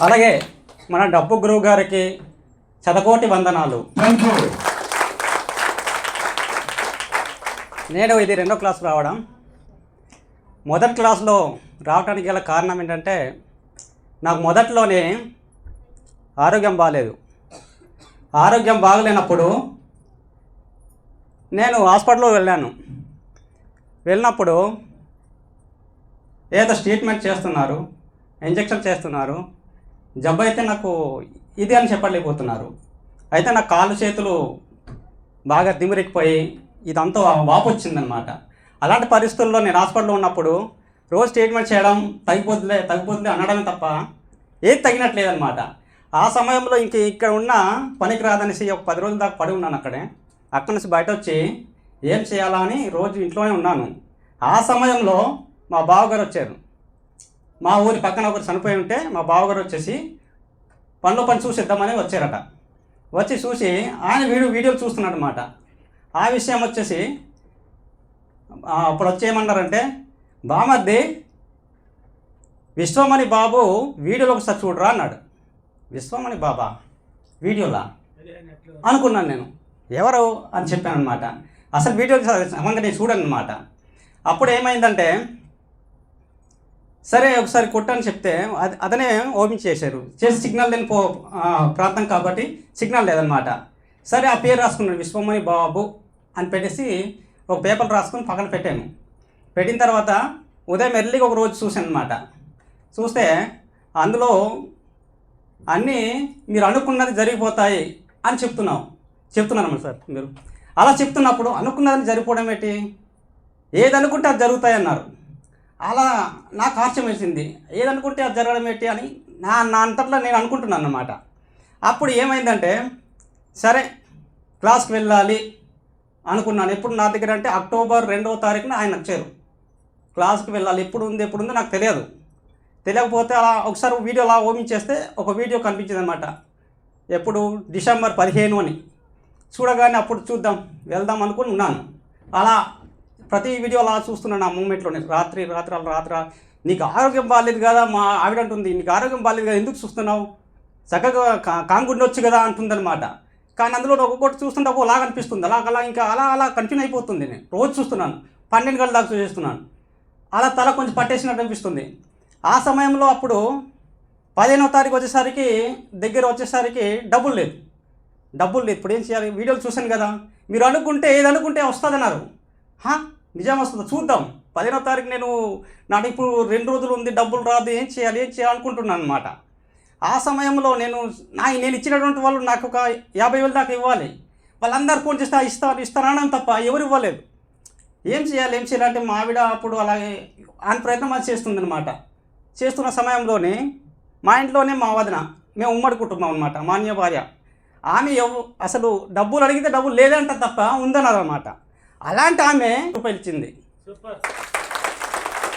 అలాగే మన డబ్బు గురువు గారికి శతకోటి వందనాలు. నేను ఇది 2వ క్లాస్ రావడం. మొదటి క్లాస్లో రావడానికి గల కారణం ఏంటంటే నాకు మొదట్లోనే ఆరోగ్యం బాగాలేదు. ఆరోగ్యం బాగలేనప్పుడు నేను హాస్పిటల్లో వెళ్ళినప్పుడు ఏదో ట్రీట్మెంట్ చేస్తున్నారు, ఇంజెక్షన్ చేస్తున్నారు. జబ్బు అయితే నాకు ఇది అని చెప్పలేకపోతున్నారు. అయితే నా కాళ్ళు చేతులు బాగా దిమిరెక్కిపోయి ఇదంతా వాపు వచ్చిందనమాట. అలాంటి పరిస్థితుల్లో నేను హాస్పిటల్లో ఉన్నప్పుడు రోజు ట్రీట్మెంట్ చేయడం తగ్గిపోతుంది అనడమే తప్ప ఏది తగినట్లేదనమాట. ఆ సమయంలో ఇక్కడ ఉన్న పనికి రాదనేసి ఒక 10 రోజుల దాకా పడి ఉన్నాను అక్కడి నుంచి బయట వచ్చి ఏం చేయాలా అని రోజు ఇంట్లోనే ఉన్నాను. ఆ సమయంలో మా బావగారు వచ్చారు. మా ఊరి పక్కన ఒకరు చనిపోయి ఉంటే మా బావగారు వచ్చేసి పని చూసిద్దామని వచ్చారట. వచ్చి చూసి ఆయన వీడియోలు చూస్తున్నాడు అనమాట. ఆ విషయం వచ్చేసి అప్పుడు వచ్చేయమన్నారంటే, బామర్ది విశ్వమణి బాబు వీడియోలో ఒకసారి చూడరా అన్నాడు. విశ్వమణి బాబా వీడియోలా అనుకున్నాను నేను, ఎవరు అని చెప్పాను అనమాట. అసలు వీడియో సమంగా నేను చూడను అనమాట. అప్పుడు ఏమైందంటే, సరే ఒకసారి కొట్టని చెప్తే అతనే ఓపెన్ చేశారు. చేసి సిగ్నల్ లేని ప్రాంతం కాబట్టి సిగ్నల్ లేదనమాట. సరే ఆ పేరు రాసుకున్నాను, విశ్వమణి బాబు అని పెట్టేసి ఒక పేపర్ రాసుకుని పక్కన పెట్టాను. పెట్టిన తర్వాత ఉదయం ఎర్లీగా ఒక రోజు చూశాను అనమాట. చూస్తే అందులో అన్నీ మీరు అనుకున్నది జరిగిపోతాయి అని చెప్తున్నాను సార్. మీరు అలా చెప్తున్నప్పుడు అనుకున్నదని జరిగిపోవడం ఏంటి, ఏది అనుకుంటే అది జరుగుతాయి అన్నారు. అలా నాకు ఆశ్చర్యం వేసింది, ఏదనుకుంటే అది జరగడం ఏంటి అని నా అంతట్లో నేను అనుకుంటున్నాను అన్నమాట. అప్పుడు ఏమైందంటే, సరే క్లాస్కి వెళ్ళాలి అనుకున్నాను. ఎప్పుడు నా దగ్గర అంటే అక్టోబర్ 2వ తారీఖున ఆయన వచ్చారు. క్లాస్కి వెళ్ళాలి, ఎప్పుడు ఉంది నాకు తెలియకపోతే అలా ఒకసారి వీడియో అలా ఓపెన్ చేస్తే ఒక వీడియో కనిపించింది అనమాట. ఎప్పుడు డిసెంబర్ 15 అని చూడగానే అప్పుడు వెళ్దాం అనుకుని ఉన్నాను. అలా ప్రతి వీడియో అలా చూస్తున్నాను. ఆ మూమెంట్లోనే రాత్రి నీకు ఆరోగ్యం బాగాలేదు కదా, మా ఆవిడ అంటుంది, నీకు ఆరోగ్యం బాగాలేదు కదా, ఎందుకు చూస్తున్నావు, చక్కగా కాంగుండొచ్చు కదా అంటుందన్నమాట. కానీ అందులో ఒక్కొక్కటి చూస్తుంటే ఒకలాగా అనిపిస్తుంది. అలా కన్ఫ్యూజ్ అయిపోతుంది. నేను రోజు చూస్తున్నాను, 12 గంటల దాకా చూస్తున్నాను. అలా తల కొంచెం పట్టేసినట్టు అనిపిస్తుంది. ఆ సమయంలో అప్పుడు 15వ తారీఖు వచ్చేసరికి డబ్బులు లేదు. ఇప్పుడు ఏం చేయాలి, వీడియోలు చూశాను కదా, మీరు ఏది అనుకుంటే వస్తుందన్నారు. నిజం వస్తుందో చూద్దాం. 15వ తారీఖు నాకు ఇప్పుడు 2 రోజులు ఉంది, డబ్బులు రాదు, ఏం చేయాలి అనుకుంటున్నాను అనమాట. ఆ సమయంలో నేను ఇచ్చినటువంటి వాళ్ళు నాకు ఒక 50,000 దాకా ఇవ్వాలి. వాళ్ళందరూ ఫోన్ చేస్తే ఇస్తానడం తప్ప ఎవరు ఇవ్వలేదు. ఏం చేయాలి అంటే మా ఆవిడ అప్పుడు అలాగే ఆయన ప్రయత్నం అది చేస్తుందనమాట. చేస్తున్న సమయంలోనే మా ఇంట్లోనే మా వదిన, మేము ఉమ్మడి కుటుంబం అనమాట, మా అన్య భార్య, ఆమె అసలు డబ్బులు అడిగితే డబ్బులు లేదంట తప్ప ఉందన్నారు అనమాట. అలాంటి ఆమె రూపాయలు ఇచ్చింది.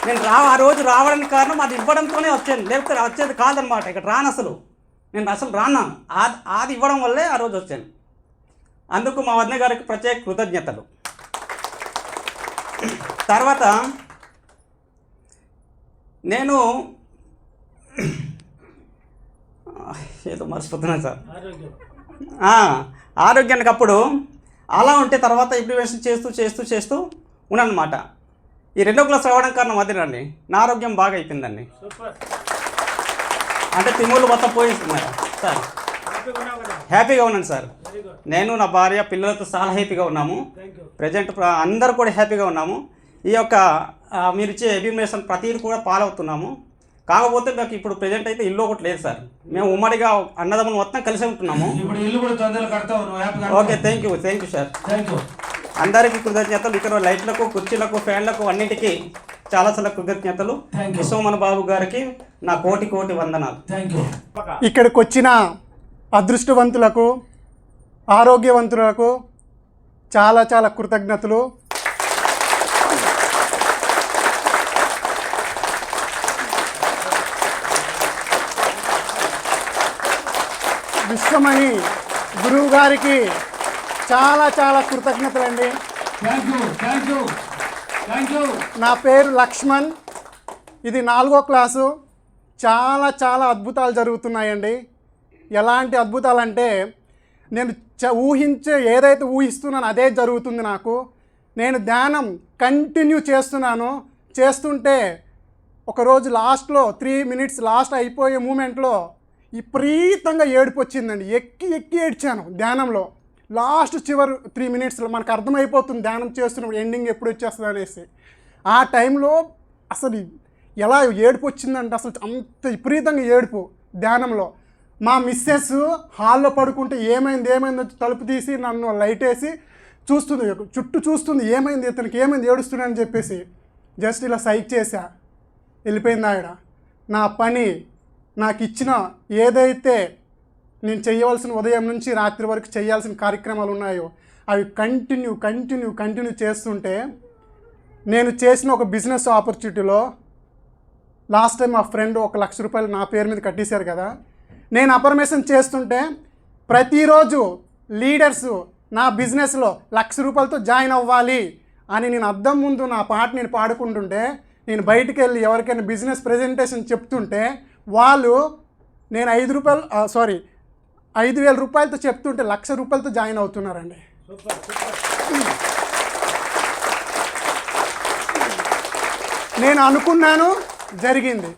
నేను ఆ రోజు రావడానికి కారణం అది ఇవ్వడంతోనే వచ్చాను, లేకపోతే వచ్చేది కాదనమాట. ఇక్కడ నేను రాను. అది ఇవ్వడం వల్లే ఆ రోజు వచ్చాను. అందుకు మా వదిన గారికి ప్రత్యేక కృతజ్ఞతలు. తర్వాత నేను ఏదో మర్చిపోతున్నాను సార్. ఆరోగ్యానికి అప్పుడు అలా ఉంటే తర్వాత ఇంప్లిమెంటేషన్ చేస్తూ ఉన్నానమాట. ఈ 2వ క్లాస్ రావడం కారణం అదేనండి, నా ఆరోగ్యం బాగా అయిపోయిందండి. అంటే తిమ్ముళ్ళు మొత్తం పోయిస్తున్నారు సార్. హ్యాపీగా ఉన్నాను సార్. నేను నా భార్య పిల్లలతో చాలా హ్యాపీగా ఉన్నాము. ప్రజెంట్ అందరూ కూడా హ్యాపీగా ఉన్నాము. ఈ యొక్క మీరు ఇచ్చే ఎడ్యుకేషన్ ప్రతిదీ కూడా ఫాలో అవుతున్నాము. కాకపోతే మాకు ఇప్పుడు ప్రజెంట్ అయితే ఇల్లు ఒకటి లేదు సార్. మేము ఉమ్మడిగా అన్నదమ్ములు మొత్తం కలిసి ఉంటున్నాము. Okay, thank you sir. అందరికీ కృతజ్ఞతలు. ఇక్కడ లైట్లకు, కుర్చీలకు, ఫ్యాన్లకు అన్నింటికీ చాలా కృతజ్ఞతలు. విశ్వమణి బాబు గారికి నా కోటి వందనాలు. ఇక్కడికి వచ్చిన అదృష్టవంతులకు, ఆరోగ్యవంతులకు చాలా కృతజ్ఞతలు. విశ్వమణి గురువు గారికి చాలా కృతజ్ఞతలండి. నా పేరు లక్ష్మణ్. ఇది 4వ క్లాసు. చాలా చాలా అద్భుతాలు జరుగుతున్నాయండి. ఎలాంటి అద్భుతాలంటే నేను ఏదైతే ఊహిస్తున్నానో అదే జరుగుతుంది నాకు. నేను ధ్యానం కంటిన్యూ చేస్తుంటే ఒకరోజు లాస్ట్లో 3 minutes లాస్ట్ అయిపోయే మూమెంట్లో విపరీతంగా ఏడుపు వచ్చిందండి. ఎక్కి ఏడ్చాను ధ్యానంలో. లాస్ట్ చివరి 3 minutesలో మనకు అర్థమైపోతుంది ధ్యానం చేస్తున్నప్పుడు ఎండింగ్ ఎప్పుడు వచ్చేస్తుంది అనేసి. ఆ టైంలో అసలు ఎలా ఏడుపు వచ్చిందంటే అసలు అంత విపరీతంగా ఏడుపు ధ్యానంలో. మా మిస్సెస్ హాల్లో పడుకుంటే ఏమైందో తలుపు తీసి నన్ను లైట్ వేసి చూస్తుంది, చుట్టూ చూస్తుంది, ఏమైంది ఇతనికి ఏమైంది ఏడుస్తున్నాడు అని చెప్పేసి. జస్ట్ ఇలా సైక్ చేశా, వెళ్ళిపోయింది ఆవిడ. నా పని నాకు ఇచ్చిన ఏదైతే నేను చేయవలసిన ఉదయం నుంచి రాత్రి వరకు చేయాల్సిన కార్యక్రమాలు ఉన్నాయో అవి కంటిన్యూ చేస్తుంటే నేను చేసిన ఒక బిజినెస్ ఆపర్చునిటీలో లాస్ట్ టైం మా ఫ్రెండ్ 1 లక్ష రూపాయలు నా పేరు మీద కట్టేశారు కదా. నేను అఫర్మేషన్ చేస్తుంటే ప్రతిరోజు లీడర్సు నా బిజినెస్లో 1 లక్ష రూపాయలతో జాయిన్ అవ్వాలి అని నేను అద్దం ముందు నా పాట నేను పాడుకుంటుంటే, నేను బయటికి వెళ్ళి ఎవరికైనా బిజినెస్ ప్రెజెంటేషన్ చెప్తుంటే వాళ్ళు నేను 5,000 రూపాయలతో చెప్తుంటే 1 లక్ష రూపాయలతో జాయిన్ అవుతున్నారండి. నేను అనుకున్నాను జరిగింది.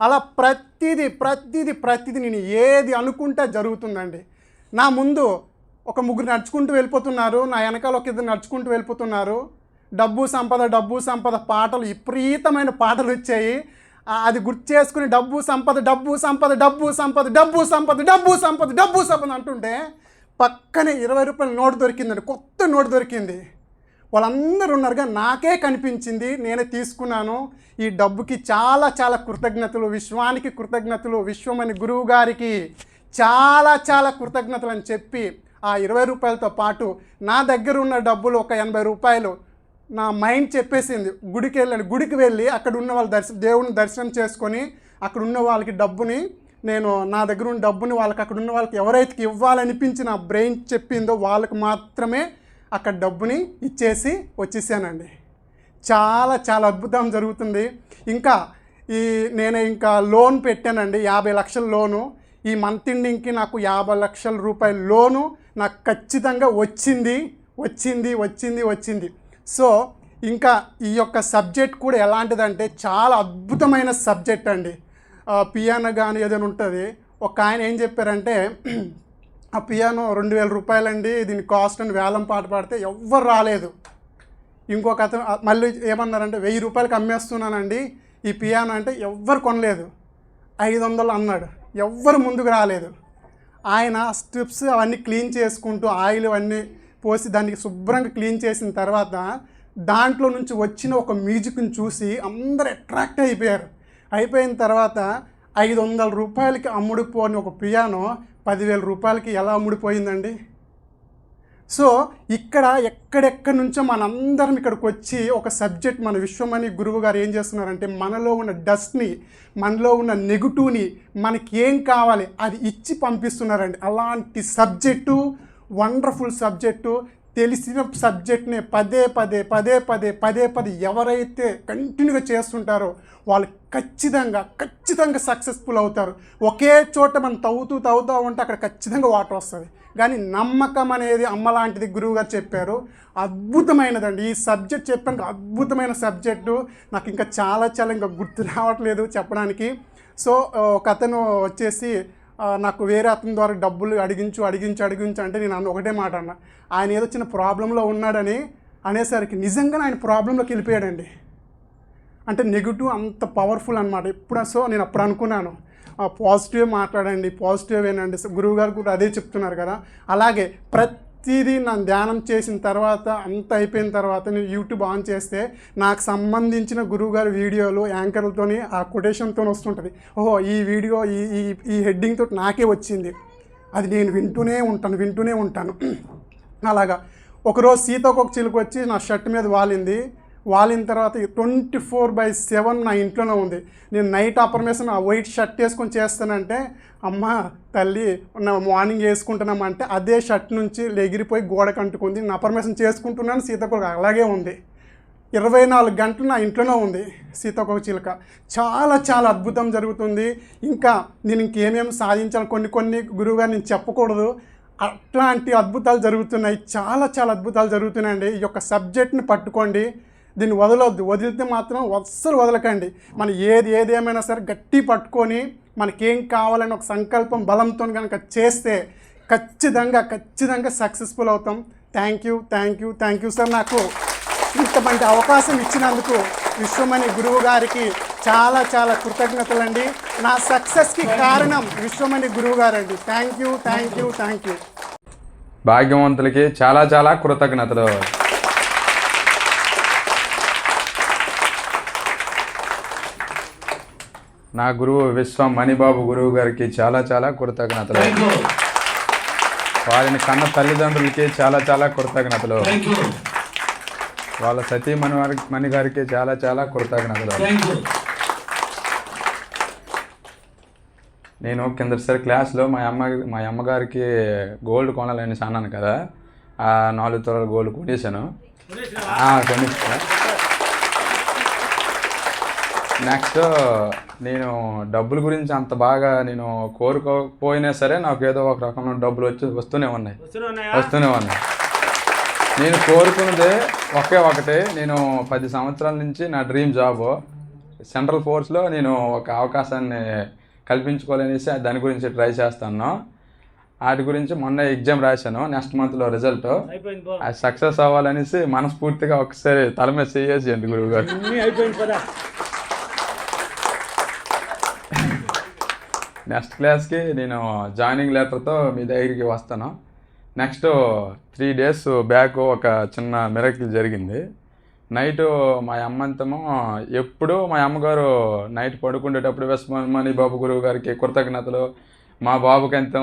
అలా ప్రతిదీ నేను ఏది అనుకుంటే జరుగుతుందండి. నా ముందు ఒక 3 నడుచుకుంటూ వెళ్ళిపోతున్నారు, నా వెనకాల ఒక 2 నడుచుకుంటూ వెళ్ళిపోతున్నారు. డబ్బు సంపద పాటలు, విపరీతమైన పాటలు వచ్చాయి. అది గుర్తు చేసుకుని డబ్బు సంపద అంటుంటే పక్కనే 20 రూపాయల నోటు దొరికిందండి, కొత్త నోటు దొరికింది. వాళ్ళందరూ ఉన్నారుగా, నాకే కనిపించింది, నేనే తీసుకున్నాను. ఈ డబ్బుకి చాలా కృతజ్ఞతలు, విశ్వానికి కృతజ్ఞతలు, విశ్వమని గురువు గారికి చాలా కృతజ్ఞతలు అని చెప్పి ఆ 20 రూపాయలతో పాటు నా దగ్గర ఉన్న డబ్బులు ఒక 80 రూపాయలు నా మైండ్ చెప్పేసింది. గుడికి వెళ్ళి అక్కడ ఉన్న వాళ్ళ దేవుని దర్శనం చేసుకొని అక్కడ ఉన్న వాళ్ళకి డబ్బుని నా దగ్గర ఉన్న డబ్బుని అక్కడ ఉన్న వాళ్ళకి ఎవరైతే ఇవ్వాలనిపించి నా బ్రెయిన్ చెప్పిందో వాళ్ళకి మాత్రమే అక్కడ డబ్బుని ఇచ్చేసి వచ్చేసానండి. చాలా అద్భుతం జరుగుతుంది. నేను ఇంకా లోన్ పెట్టానండి, 50 లక్షల లోను. ఈ మంత్ ఎండింగ్కి నాకు 50 లక్షల రూపాయల లోను నాకు ఖచ్చితంగా వచ్చింది. సో ఇంకా ఈ యొక్క సబ్జెక్ట్ కూడా ఎలాంటిదంటే చాలా అద్భుతమైన సబ్జెక్ట్ అండి. పియానో కానీ ఏదైనా ఉంటుంది. ఒక ఆయన ఏం చెప్పారంటే, ఆ పియానో 2,000 రూపాయలండి, దీని కాస్ట్ అని వేలం పాట పాడితే ఎవ్వరు రాలేదు. ఇంకొక అతను మళ్ళీ ఏమన్నారంటే 1000 రూపాయలకి అమ్మేస్తున్నానండి ఈ పియానో అంటే ఎవ్వరు కొనలేదు. 500 అన్నాడు, ఎవ్వరు ముందుకు రాలేదు. ఆయన స్ట్రిప్స్ అవన్నీ క్లీన్ చేసుకుంటూ ఆయిల్ అవన్నీ పోసి దానికి శుభ్రంగా క్లీన్ చేసిన తర్వాత దాంట్లో నుంచి వచ్చిన ఒక మ్యూజిక్ని చూసి అందరూ అట్రాక్ట్ అయిపోయిన తర్వాత 500 రూపాయలకి అమ్ముడుపోని ఒక పియానో 10,000 రూపాయలకి ఎలా అమ్ముడిపోయిందండి. సో ఎక్కడెక్కడి నుంచో మనందరం ఇక్కడికి వచ్చి ఒక సబ్జెక్ట్ మన విశ్వమని గురువు గారు ఏం చేస్తున్నారంటే మనలో ఉన్న డస్ట్ని, మనలో ఉన్న నెగిటివ్ని, మనకి ఏం కావాలి అది ఇచ్చి పంపిస్తున్నారండి. అలాంటి సబ్జెక్టు, వండర్ఫుల్ సబ్జెక్టు, తెలిసిన సబ్జెక్ట్ని పదే ఎవరైతే కంటిన్యూగా చేస్తుంటారో వాళ్ళు ఖచ్చితంగా సక్సెస్ఫుల్ అవుతారు. ఒకే చోట మనం తవ్వుతూ ఉంటే అక్కడ ఖచ్చితంగా వాటర్ వస్తుంది. కానీ నమ్మకం అనేది అమ్మ లాంటిది గురువుగారు చెప్పారు. అద్భుతమైనదండి ఈ సబ్జెక్ట్. చెప్పాను, అద్భుతమైన సబ్జెక్టు. నాకు ఇంకా చాలా ఇంకా గుర్తు రావట్లేదు చెప్పడానికి. సో ఒక అతను వచ్చేసి నాకు వేరే అతని ద్వారా డబ్బులు అడిగించు అంటే నేను ఒకటే మాట అన్నా, ఆయన ఏదో చిన్న ప్రాబ్లంలో ఉన్నాడని అనేసరికి నిజంగా ఆయన ప్రాబ్లంలోకి వెళ్ళిపోయాడండి. అంటే నెగిటివ్ అంత పవర్ఫుల్ అనమాట. సో నేను అప్పుడు అనుకున్నాను, పాజిటివ్ మాట్లాడండి, పాజిటివ్ ఏనండి. గురువుగారు కూడా అదే చెప్తున్నారు కదా. అలాగే ప్రతిదీ నేను ధ్యానం చేసిన తర్వాత అంత అయిపోయిన తర్వాత నేను యూట్యూబ్ ఆన్ చేస్తే నాకు సంబంధించిన గురువుగారి వీడియోలు యాంకర్లతోని ఆ కొటేషన్తో వస్తుంటుంది. ఓహో ఈ వీడియో ఈ హెడ్డింగ్ తోటి నాకే వచ్చింది, అది నేను వింటూనే ఉంటాను. అలాగా ఒకరోజు సీతాకోక చిలుక వచ్చి నా షర్ట్ మీద వాలిన తర్వాత 24/7 నా ఇంట్లోనే ఉంది. నేను నైట్ అఫర్మేషన్ ఆ వైట్ షర్ట్ వేసుకొని చేస్తానంటే, అమ్మ తల్లి మార్నింగ్ వేసుకుంటున్నామంటే అదే షర్ట్ నుంచి ఎగిరిపోయి గోడకు అంటుకుంది. నేను అఫర్మేషన్ చేసుకుంటున్నాను, సీతాకోక అలాగే ఉంది. 24 గంటలు నా ఇంట్లోనే ఉంది సీతాకోకచిలుక. చాలా చాలా అద్భుతం జరుగుతుంది. ఇంకా నేను ఇంకేమేమి సాధించాలి కొన్ని గురువుగారు నేను చెప్పకూడదు, అట్లాంటి అద్భుతాలు జరుగుతున్నాయి. చాలా చాలా అద్భుతాలు జరుగుతున్నాయండి. ఈ యొక్క సబ్జెక్ట్ని పట్టుకోండి, దీన్ని వదలొద్దు. వదిలితే మాత్రం అస్సలు వదలకండి. మనం ఏది ఏమైనా సరే గట్టి పట్టుకొని మనకేం కావాలని ఒక సంకల్పం బలంతో కనుక చేస్తే ఖచ్చితంగా సక్సెస్ఫుల్ అవుతాం. Thank you sir. నాకు ఇంత మంచి అవకాశం ఇచ్చినందుకు విశ్వమణి గురువు గారికి చాలా చాలా కృతజ్ఞతలండి. నా సక్సెస్కి కారణం విశ్వమణి గురువు గారండి. Thank you. భాగ్యవంతులకి చాలా చాలా కృతజ్ఞతలు. నా గురువు విశ్వమణిబాబు గురువు గారికి చాలా చాలా కృతజ్ఞతలు. వారిని కన్న తల్లిదండ్రులకి చాలా చాలా కృతజ్ఞతలు. వాళ్ళ సతీమణి గారికి చాలా చాలా కృతజ్ఞతలు. నేను కిందసారి క్లాస్లో మా అమ్మగారికి గోల్డ్ కొనాలని అన్నాను కదా, ఆ 4 తులాల గోల్డ్ కొనేసాను. నెక్స్ట్ నేను డబ్బుల గురించి అంత బాగా నేను కోరుకోకపోయినా సరే నాకు ఏదో ఒక రకంలో డబ్బులు వస్తూనే ఉన్నాయి. నేను కోరుకున్నదే ఒకటే. నేను 10 సంవత్సరాల నుంచి నా డ్రీమ్ జాబ్ సెంట్రల్ ఫోర్స్లో నేను ఒక అవకాశాన్ని కల్పించుకోవాలనేసి దాని గురించి ట్రై చేస్తాను. వాటి గురించి మొన్న ఎగ్జామ్ రాశాను, నెక్స్ట్ మంత్లో రిజల్ట్. అది సక్సెస్ అవ్వాలనేసి మనస్ఫూర్తిగా ఒకసారి తల మీద చేసేయండి గురువు గారు. నెక్స్ట్ క్లాస్కి నేను జాయినింగ్ లెటర్తో మీ దగ్గరికి వస్తాను. నెక్స్ట్ 3 days బ్యాక్ ఒక చిన్న మిరకిల్ జరిగింది. నైట్ మా అమ్మంతమో ఎప్పుడూ మా అమ్మగారు నైట్ పడుకునేటప్పుడు విశ్వమణి బాబు గురువు గారికి కృతజ్ఞతలు, మా బాబుకి ఎంత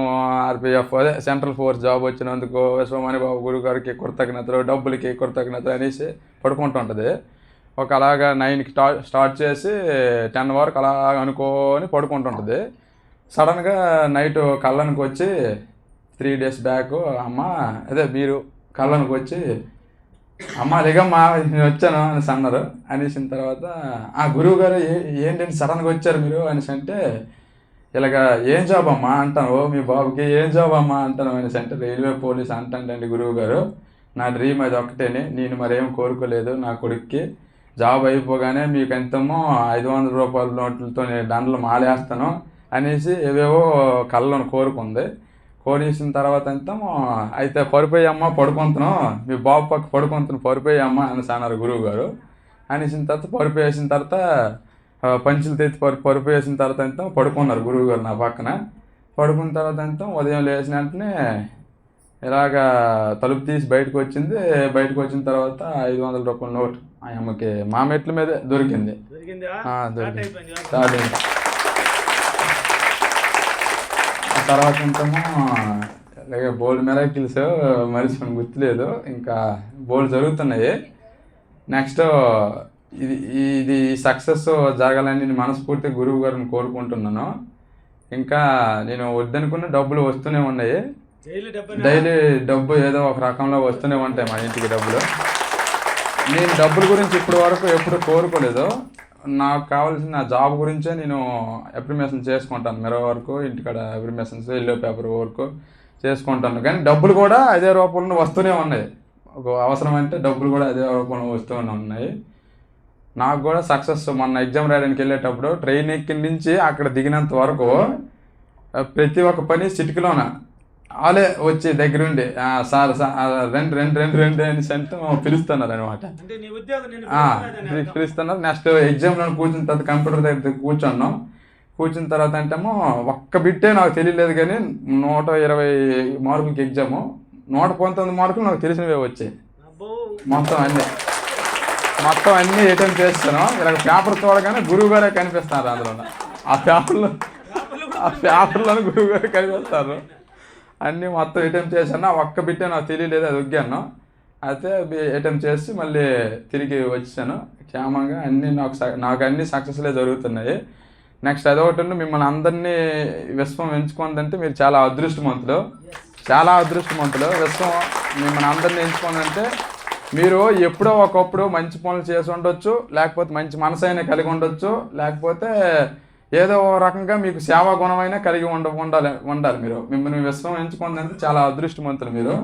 RPF అదే సెంట్రల్ ఫోర్స్ జాబ్ వచ్చినందుకు విశ్వమణి బాబు గురువు గారికి కృతజ్ఞతలు, డబ్బులకి కృతజ్ఞతలు అనేసి పడుకుంటుంటుంది. ఒక అలాగా 9కి స్టార్ట్ చేసి 10 వరకు అలా అనుకొని పడుకుంటుంటుంది. సడన్గా నైట్ కళ్ళనికి వచ్చి 3 days బ్యాక్ మీరు కళ్ళనికి వచ్చి అమ్మ దిగమ్మా నేను వచ్చాను అనేసి అన్నారు. అనేసిన తర్వాత ఆ గురువు గారు ఏంటంటే సడన్గా వచ్చారు మీరు అనేసి అంటే, ఇలాగ ఏం జాబ్ అమ్మా అంటాను, మీ బాబుకి ఏం జాబ్ అమ్మా అంటాను అనేసి అంటే రైల్వే పోలీస్ అంటానండి గురువు గారు. నా డ్రీమ్ అది ఒకటేనే, నేను మరేం కోరుకోలేదు. నా కొడుక్కి జాబ్ అయిపోగానే మీకు ఎంతమో 500 రూపాయల నోట్లతో నేను దండలు మాలేస్తాను అనేసి ఏవేవో కళ్ళను కోరుకుంది. కోనేసిన తర్వాత అయితే పడిపోయమ్మ పడుకుంటున్నాం, మీ బాబు పక్క పడుకుంటున్నాం పడిపోయమ్మ అనేసి అన్నారు గురువు గారు. అనేసిన తర్వాత పడిపోయేసిన తర్వాత పంచులు తెచ్చి పడిపోయేసిన తర్వాత పడుకున్నారు గురువు గారు నా పక్కన. పడుకున్న తర్వాత ఉదయం లేచిన వెంటనే ఇలాగా తలుపు తీసి బయటకు వచ్చింది. బయటకు వచ్చిన తర్వాత 500 రూపాయల నోట్ ఆ అమ్మకి మా మెట్ల మీదే దొరికింది. తర్వాత అలాగే బోల్డ్ మిరాకిల్స్ మరిచిపోయిన గుర్తులేదు, ఇంకా బోల్డ్ జరుగుతున్నాయి. నెక్స్ట్ ఇది సక్సెస్ జరగాలని నేను మనస్ఫూర్తిగా గురువు గారిని కోరుకుంటున్నాను. ఇంకా నేను వద్దనుకున్న డబ్బులు వస్తూనే ఉన్నాయి, డైలీ డబ్బు ఏదో ఒక రకంలో వస్తూనే ఉంటాయి మా ఇంటికి డబ్బులు. నేను డబ్బుల గురించి ఇప్పటి వరకు ఎప్పుడు కోరుకోలేదు. నాకు కావాల్సిన జాబ్ గురించే నేను అప్రిమేషన్ చేసుకుంటాను. మిర్రర్ వర్క్, ఇంటికాడ అప్రిమేషన్స్, ఎల్లో పేపర్ వర్క్ చేసుకుంటాను. కానీ డబ్బులు కూడా అదే రూపంలో వస్తూనే ఉన్నాయి. ఒక అవసరం అంటే డబ్బులు కూడా అదే రూపంలో వస్తూనే ఉన్నాయి. నాకు కూడా సక్సెస్ మొన్న ఎగ్జామ్ రాయడానికి వెళ్ళేటప్పుడు ట్రైన్ ఎక్కి నుంచి అక్కడ దిగినంత వరకు ప్రతి ఒక్క పని చిటికలోన వాళ్ళే వచ్చి దగ్గరుండి సార్ రెండు అని అంటే పిలుస్తున్నారు అనమాట. పిలుస్తున్నారు. నెక్స్ట్ ఎగ్జామ్లో కూర్చున్న తర్వాత కంప్యూటర్ దగ్గర కూర్చున్న తర్వాత ఒక్క బిట్టే నాకు తెలియలేదు. కానీ 120 మార్కులకి ఎగ్జాము 119 మార్కులు నాకు తెలిసినవే వచ్చాయి. మొత్తం అన్నీ అటెంప్ట్ చేస్తాను. ఇలాగ పేపర్ చూడగానే గురువు గారే కనిపిస్తున్నారు. అందులో ఆ పేపర్లో గురువు గారే కనిపిస్తారు. అన్నీ మొత్తం అటెంప్ట్ చేశాను. ఒక్క బిట్టే నాకు తెలియలేదు, అది ఒగ్గాను. అయితే అటెంప్ట్ చేసి మళ్ళీ తిరిగి వచ్చాను క్షేమంగా. అన్నీ నాకు అన్నీ సక్సెస్లే జరుగుతున్నాయి. నెక్స్ట్ అదొకటి, మిమ్మల్ని అందరినీ విశ్వం ఎంచుకుందంటే మీరు చాలా అదృష్టవంతులు. విశ్వం మిమ్మల్ని అందరినీ ఎంచుకుందంటే మీరు ఎప్పుడో ఒకప్పుడు మంచి పనులు చేసి ఉండొచ్చు, లేకపోతే మంచి మనసు అయినా కలిగి ఉండొచ్చు, లేకపోతే ఏదో ఒక రకంగా మీకు సేవా గుణమైనా కలిగి ఉండాలి మీరు. మిమ్మల్ని విశ్వం ఎంచుకున్నందుకు చాలా అదృష్టవంతులు మీరు.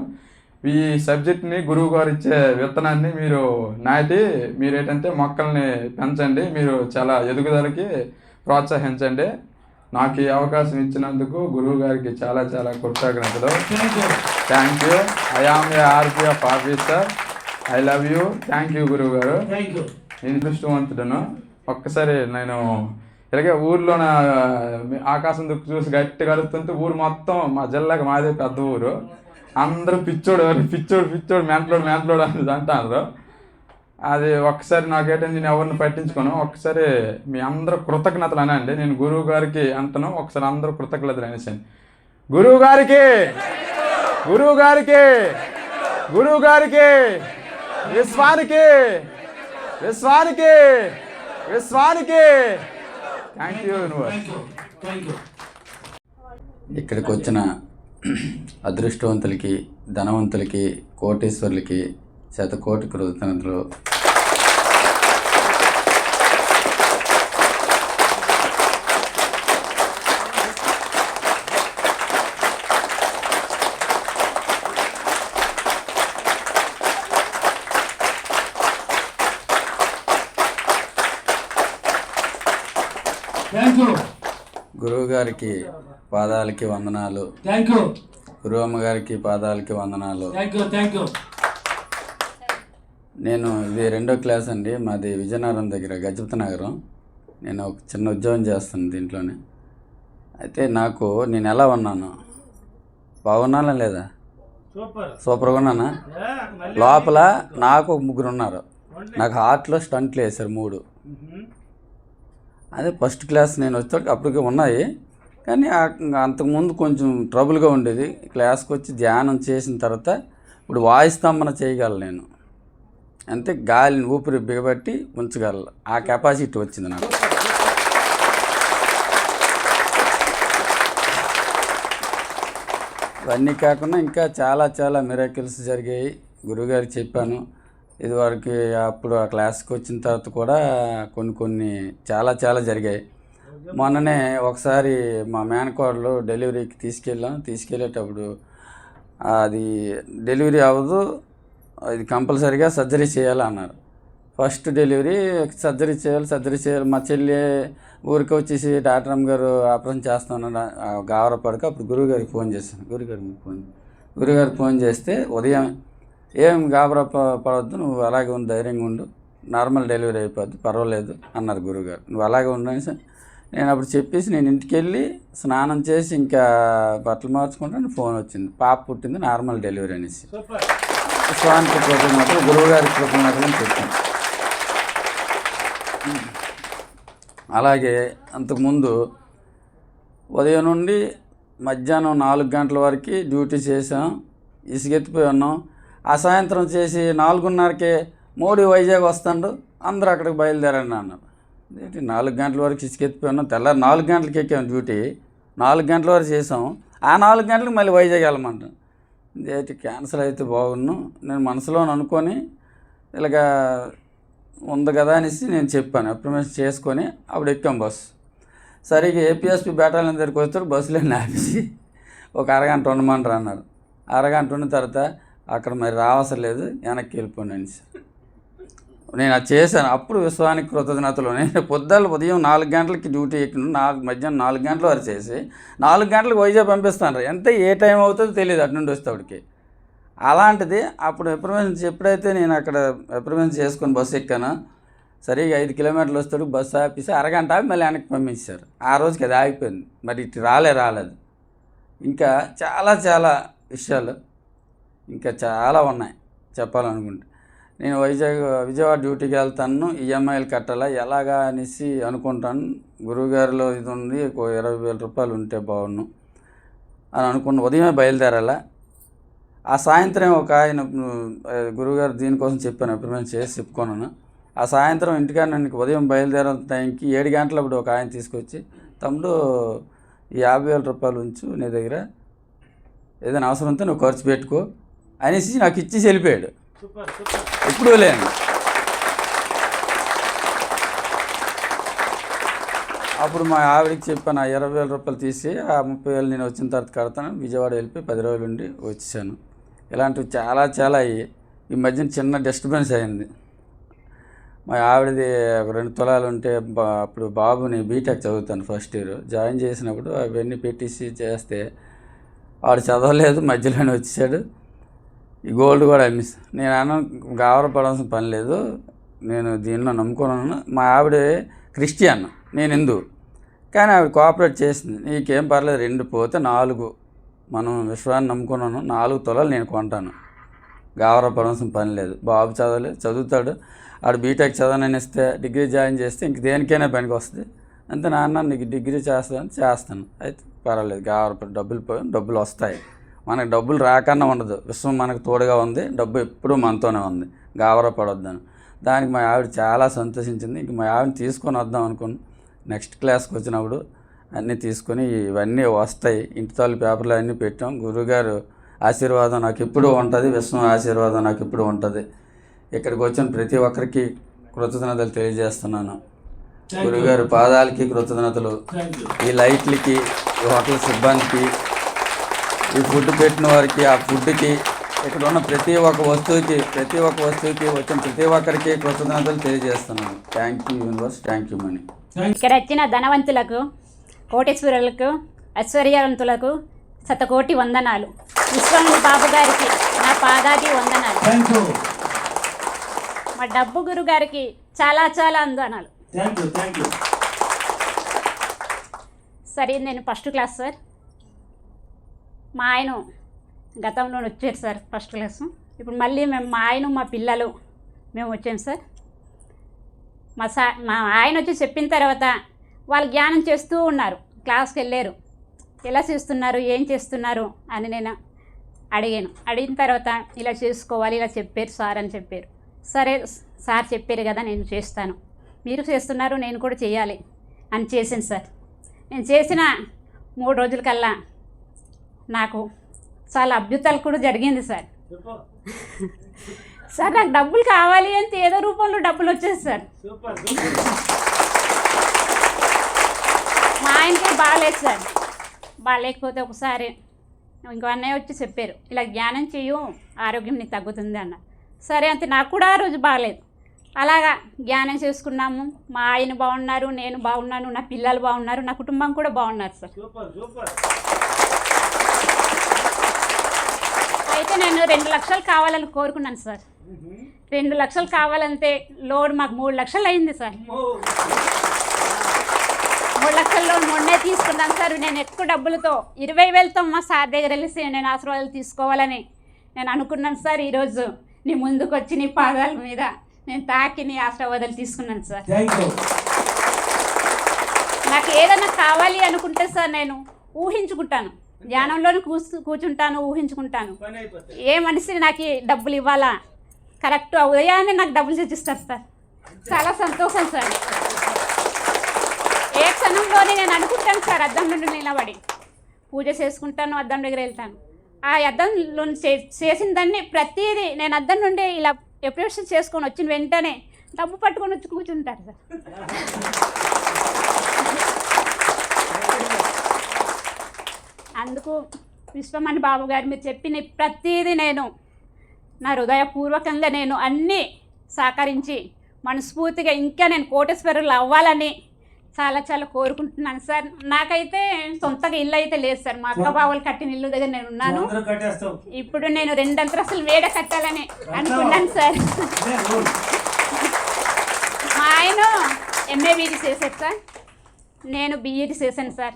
ఈ సబ్జెక్ట్ని గురువు గారు ఇచ్చే విత్తనాన్ని మీరు నాటి మీరు ఏంటంటే మొక్కల్ని పెంచండి, మీరు చాలా ఎదుగుదలకి ప్రోత్సహించండి. నాకు ఈ అవకాశం ఇచ్చినందుకు గురువు గారికి చాలా చాలా కృతజ్ఞతలు. Thank you. I am a RPF officer. I love you. Thank you గురువు గారు. నేను దృష్టవంతుడను. ఒక్కసారి నేను ఇలాగే ఊర్లో ఆకాశం దుక్కు చూసి గట్టి కడుతుంటే ఊరు మొత్తం మా జిల్లాకి మాదే పెద్ద ఊరు, అందరూ పిచ్చోడు మెంటలోడు అని అంటారు. అది ఒక్కసారి నాకేంటంటే నేను ఎవరిని పట్టించుకోను. ఒక్కసారి మీ అందరూ కృతజ్ఞతలు అనండి. నేను గురువు గారికి అంటాను, ఒకసారి అందరూ కృతజ్ఞతలు అనేసాను. గురువు గారికి విశ్వానికి థ్యాంక్ యూ. ఇక్కడికి వచ్చిన అదృష్టవంతులకి, ధనవంతులకి, కోటీశ్వరులకి శతకోటి కృతజ్ఞతలు. గురువు గారికి పాదాలకి వందనాలు. గురువు అమ్మగారికి పాదాలకి వందనాలు. నేను ఇది 2వ క్లాస్ అండి. మాది విజయనగరం దగ్గర గజపతి నగరం. నేను ఒక చిన్న ఉద్యోగం చేస్తాను దీంట్లోనే. అయితే నేను ఎలా ఉన్నాను, బాగున్నానా లేదా? సూపర్గా ఉన్నానా? లోపల నాకు 3 ఉన్నారు. నాకు హార్ట్లో స్టంట్లు వేశారు 3. అదే ఫస్ట్ క్లాస్ నేను వచ్చేటప్పుడు అప్పటికే ఉన్నాయి, కానీ అంతకుముందు కొంచెం ట్రబుల్గా ఉండేది. క్లాస్కి వచ్చి ధ్యానం చేసిన తర్వాత ఇప్పుడు వాయు స్తంభన చేయగలను నేను. అంటే గాలిని ఊపిరి బిగబట్టి ఉంచగలను, ఆ కెపాసిటీ వచ్చింది నాకు. ఇవన్నీ కాకుండా ఇంకా చాలా చాలా మిరాకిల్స్ జరిగాయి. గురువుగారికి చెప్పాను ఇదివరకు. అప్పుడు ఆ క్లాస్కి వచ్చిన తర్వాత కూడా కొన్ని చాలా జరిగాయి. మొన్ననే ఒకసారి మా మేనకోడలు డెలివరీకి తీసుకెళ్ళేటప్పుడు అది డెలివరీ అవ్వదు, ఇది కంపల్సరీగా సర్జరీ చేయాలన్నారు. ఫస్ట్ డెలివరీ సర్జరీ చేయాలి. మా చెల్లి ఊరికి వచ్చేసి డాక్టర్ అమ్మ గారు ఆపరేషన్ చేస్తాను గావరపడక అప్పుడు గురువుగారికి ఫోన్ చేశాను. గురువుగారికి ఫోన్ చేస్తే ఉదయం ఏం గాబరా పడవద్దు, నువ్వు అలాగే ఉండు, ధైర్యంగా ఉండు, నార్మల్ డెలివరీ అయిపోద్ది, పర్వాలేదు అన్నారు గురువుగారు. నువ్వు అలాగే ఉండని సార్ నేను అప్పుడు చెప్పేసి నేను ఇంటికి వెళ్ళి స్నానం చేసి ఇంకా బట్టలు మార్చుకుంటే ఫోన్ వచ్చింది, పాప పుట్టింది, నార్మల్ డెలివరీ అనేసి. స్వామికి కృతజ్ఞతలు, గురువుగారికి కృతజ్ఞతలు అని చెప్పాను. అలాగే అంతకుముందు ఉదయం నుండి మధ్యాహ్నం 4 గంటల వరకు డ్యూటీ చేసాం, ఇసుగెత్తిపోయి ఉన్నాం. ఆ సాయంత్రం చేసి 4:30కే మోడీ వైజాగ్ వస్తాడు, అందరూ అక్కడికి బయలుదేరండి అన్నారు. ఏంటి 4 గంటల వరకు ఇసుకెత్తిపోయి ఉన్నాం. తెల్లారి 4 గంటలకి ఎక్కాం డ్యూటీ, 4 గంటల వరకు చేసాం. ఆ 4 గంటలకు మళ్ళీ వైజాగ్ వెళ్ళమంటాం. ఏంటి క్యాన్సిల్ అయితే బాగున్నాను నేను మనసులో అనుకొని, ఇలాగా ఉంది కదా అనేసి నేను చెప్పాను, అప్రిమెంట్ చేసుకొని అప్పుడు ఎక్కాం బస్సు. సరిగ్గా ఏపీఎస్పీ బెటాలియన్ దగ్గరికి వస్తారు, బస్సులో ఆపేసి ఒక అరగంట ఉండమంటారు అన్నారు. అరగంట ఉన్న తర్వాత అక్కడ మరి రావసరం లేదు, వెనక్కి వెళ్ళిపోండి అనేసి నేను అది చేశాను. అప్పుడు విశ్వానికి కృతజ్ఞతలు. నేను ఉదయం 4 గంటలకి డ్యూటీ ఎక్కిన మధ్యాహ్నం 4 గంటల వరకు చేసి 4 గంటలకు వైజాగ్ పంపిస్తాను. ఎంత ఏ టైం అవుతుందో తెలియదు అటు నుండి వస్తేవాడికి. అలాంటిది అప్పుడు అప్రిమెంట్ ఎప్పుడైతే నేను అక్కడ అప్రిమెంట్ చేసుకొని బస్సు ఎక్కాను, సరిగా 5 కిలోమీటర్లు వస్తాడు, బస్సు ఆపేసి అరగంట ఆపి మళ్ళీ వెనక్కి పంపించారు. ఆ రోజుకి అది ఆగిపోయింది. మరి ఇటు రాలేదు. ఇంకా చాలా విషయాలు ఇంకా చాలా ఉన్నాయి చెప్పాలనుకుంటే. నేను విజయవాడ డ్యూటీకి వెళ్తాను, ఈఎంఐలు కట్టాలా ఎలాగా అనేసి అనుకుంటాను. గురువుగారిలో ఇది ఉంది, 20,000 రూపాయలు ఉంటే బాగుండు అని అనుకున్న ఉదయమే బయలుదేరాలా. ఆ సాయంత్రం ఒక ఆయన గురువుగారు దీనికోసం చెప్పాను, అప్రిమెంట్ చేసి చెప్పుకున్నాను. ఆ సాయంత్రం ఇంటికాడ నన్ను ఉదయం బయలుదేరే టైంకి 7 గంటలప్పుడు ఒక ఆయన తీసుకొచ్చి, తమ్ముడు ఈ 50,000 రూపాయలు ఉంచు నీ దగ్గర, ఏదైనా అవసరం ఉంటే నువ్వు ఖర్చు పెట్టుకో అనేసి నాకు ఇచ్చి వెళ్ళిపోయాడు. ఎప్పుడూ లేను. అప్పుడు మా ఆవిడకి చెప్పాను, 20,000 రూపాయలు తీసి ఆ 30,000 నేను వచ్చిన తర్వాత కడతాను. విజయవాడ వెళ్ళిపోయి 10 రోజులు ఉండి వచ్చేసాను. ఇలాంటివి చాలా చాలా అయ్యి ఈ మధ్యన చిన్న డిస్టర్బెన్స్ అయింది. మా ఆవిడది 2 తులాలు ఉంటే అప్పుడు బాబుని బీటెక్ చదువుతాను ఫస్ట్ ఇయర్ జాయిన్ చేసినప్పుడు అవన్నీ పెట్టేసి చేస్తే వాడు చదవలేదు, మధ్యలోనే వచ్చేసాడు. ఈ గోల్డ్ కూడా అమ్మేసి నేను గాబరపడాల్సిన పని లేదు, నేను దీనిలో నమ్ముకున్నాను. మా ఆవిడ క్రిస్టియన్, నేను హిందూ, కానీ ఆవిడ కోఆపరేట్ చేసింది. నీకేం పర్లేదు, 2 పోతే 4 మనం విశ్వాన్ని నమ్ముకున్నాను, 4 తులాలు నేను కొంటాను, గాబరపడాల్సిన పని లేదు. బాబు చదువుతాడు, ఆడు బీటెక్ చదవనని ఇస్తే డిగ్రీ జాయిన్ చేస్తే ఇంక దేనికైనా పనికి వస్తుంది. అంతే, నాన్న నీకు డిగ్రీ చేస్తాను అయితే పర్వాలేదు, డబ్బులు వస్తాయి. మనకు డబ్బులు రాకన్నా ఉండదు, విశ్వం మనకు తోడుగా ఉంది, డబ్బు ఎప్పుడూ మనతోనే ఉంది, గాబరపడొద్దాను. దానికి మా ఆవిడ చాలా సంతోషించింది. ఇంక మా ఆవిడని తీసుకొని వద్దాం అనుకుని నెక్స్ట్ క్లాస్కి వచ్చినప్పుడు అన్నీ తీసుకొని ఇవన్నీ వస్తాయి, ఇంటి తాళ్ళు పేపర్లు అన్నీ పెట్టాం. గురువుగారు ఆశీర్వాదం నాకు ఎప్పుడూ ఉంటుంది, విశ్వం ఆశీర్వాదం నాకు ఎప్పుడూ ఉంటుంది. ఇక్కడికి వచ్చిన ప్రతి ఒక్కరికి కృతజ్ఞతలు తెలియజేస్తున్నాను. గురువుగారు పాదాలకి కృతజ్ఞతలు, ఈ లైట్లకి, ఈ హోటల్ సిబ్బందికి, ఈ ఫుడ్ పెట్టిన వారికి, ఆ ఫుడ్కి, ఇక్కడ ఉన్న ప్రతి ఒక్క వస్తువుకి వచ్చిన ప్రతి ఒక్కరికి కృతజ్ఞతలు తెలియజేస్తున్నాను. Thank you universe, thank you money. ఇక్కడ వచ్చిన ధనవంతులకు, కోటేశ్వరులకు, ఐశ్వర్యవంతులకు శతకోటి వందనాలు. విశ్వముని బాబు గారికి నా పాదాది వందనాలు. మా డబ్బు గురు గారికి చాలా చాలా వందనాలు. సరే, నేను ఫస్ట్ క్లాస్ సార్. మా ఆయన గతంలో వచ్చారు సార్ ఫస్ట్ క్లాసు. ఇప్పుడు మళ్ళీ మా ఆయన మా పిల్లలు మేము వచ్చాం సార్. మా ఆయన వచ్చి చెప్పిన తర్వాత వాళ్ళు జ్ఞానం చేస్తూ ఉన్నారు, క్లాస్కి వెళ్ళారు. ఎలా చేస్తున్నారు, ఏం చేస్తున్నారు అని నేను అడిగిన తర్వాత ఇలా చేసుకోవాలి, ఇలా చెప్పారు సార్ అని చెప్పారు. సరే సార్ చెప్పారు కదా, నేను చేస్తాను, మీరు చేస్తున్నారు నేను కూడా చేయాలి అని చేశాను సార్. నేను చేసిన 3 రోజుల కల్లా నాకు చాలా అద్భుతాలు కూడా జరిగింది సార్. సార్ నాకు డబ్బులు కావాలి అంటే ఏదో రూపంలో డబ్బులు వచ్చేది సార్. మా ఆయనకి బాగాలేదు సార్. బాగాలేకపోతే ఒకసారి ఇంకో అన్నయ్య వచ్చి చెప్పారు, ఇలా జ్ఞానం చెయ్యు ఆరోగ్యం నీకు తగ్గుతుంది అన్న. సరే అంతే, నాకు కూడా ఆ రోజు బాగాలేదు. అలాగా జ్ఞానం చేసుకున్నాము. మా ఆయన బాగున్నారు, నేను బాగున్నాను, నా పిల్లలు బాగున్నారు, నా కుటుంబం కూడా బాగున్నారు సార్. అయితే నేను 2 లక్షలు కావాలని కోరుకున్నాను సార్. 2 లక్షలు కావాలంటే లోన్ మాకు 3 లక్షలు అయింది సార్. 3 లక్షల లోన్ మొన్నే తీసుకున్నాను సార్. నేను ఎక్కువ డబ్బులతో 20,000తో మా సార్ దగ్గర వెళ్ళి నేను ఆశీర్వాదాలు తీసుకోవాలని నేను అనుకున్నాను సార్. ఈరోజు నీ ముందుకు వచ్చి నీ పాదాల మీద నేను తాకి నీ ఆశీర్వాదాలు తీసుకున్నాను సార్. నాకు ఏదైనా కావాలి అనుకుంటే సార్ నేను ఊహించుకుంటాను, ధ్యానంలోనే కూర్చుంటాను, ఊహించుకుంటాను. ఏ మనిషిని నాకు డబ్బులు ఇవ్వాలా, కరెక్ట్ ఉదయాన్నే నాకు డబ్బులు తెచ్చిస్తారు సార్. చాలా సంతోషం సార్. ఏ క్షణంలోనే నేను అనుకుంటాను సార్, అద్దం నుండి నిలబడి పూజ చేసుకుంటాను, అద్దం దగ్గర వెళ్తాను. ఆ అద్దంలో చేసిన దాన్ని ప్రతిదీ నేను అద్దం నుండి ఇలా ఎప్రిషియేషన్ చేసుకొని వచ్చిన వెంటనే డబ్బు పట్టుకొని వచ్చి కూర్చుంటారు సార్. అందుకు విశ్వమణి బాబు గారు మీరు చెప్పిన ప్రతిదీ నేను నా హృదయపూర్వకంగా నేను అన్నీ సహకరించి మనస్ఫూర్తిగా ఇంకా నేను కోటేశ్వరులు అవ్వాలని చాలా చాలా కోరుకుంటున్నాను సార్. నాకైతే సొంతగా ఇల్లు అయితే లేదు సార్. మా అక్క బావులు కట్టిన ఇల్లు దగ్గర నేను ఉన్నాను. ఇప్పుడు నేను 2 అంతస్తులు వేడ కట్టాలని అనుకున్నాను సార్. మా ఆయన MA BD చేశారు సార్, నేను BEd చేశాను సార్.